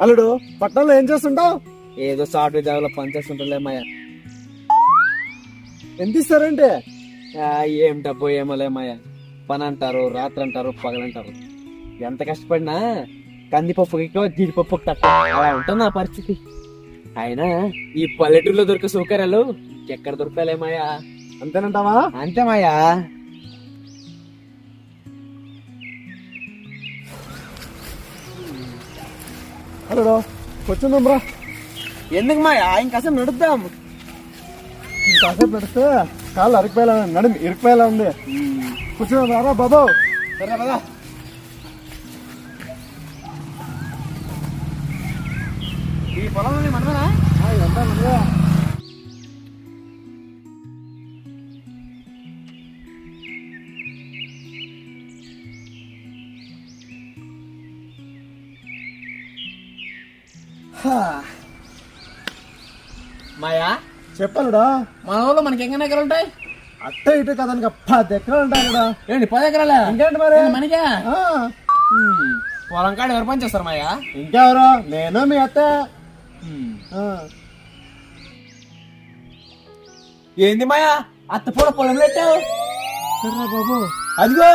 అల్లుడు పట్టణంలో ఏం చేస్తుంటావు? ఏదో సాఫ్ట్వేర్ జాబ్లో పనిచేస్తుంటలే మాయా. ఎంత ఇస్తారంటే? ఏం డబ్బు ఏమోలే మాయా. పని అంటారు, రాత్రి అంటారు, పగలంటారు. ఎంత కష్టపడినా కందిపప్పుకి జీడిపప్పుకి తక్కువ అలా ఉంటుంది నా పరిస్థితి. అయినా ఈ పల్లెటూరులో దొరికే సౌకర్యాలు ఎక్కడ దొరకాలే మాయా. అంతేనంటావా? అంతే మాయా. అల్లుడు కూర్చుందాం రా. ఎందుకు మాయా, ఇంకాసేపు నడుద్దాం. ఇంకాసేపు నడిస్తే కాళ్ళు అరిగిపోయేలా నడుము ఇరిగిపోయేలా ఉంది. కూర్చుందాం రారా బాబు. సరే కదా. ఈ పొలంలోనే మనమేనా? ఇదంతా మనదే. మాయా చెప్పాలుడా, మన ఊళ్ళో మనకి ఎన్ని ఎకరాలు ఉంటాయి? అట్ట ఇటు కదానికి 10 ఎకరాలు ఉంటాయి కదా. ఏంటి 10 ఎకరాలా? ఇంకేంటి మరి మనకే ఆ, పొలం కాడ ఎవరు పని చేస్తారు మాయా? ఇంకెవరు? నేను మీ అత్త. ఆ, ఏంది మాయా, అత్త పూల పొలం పెట్టావు? సర్రా బాబు. అదిగో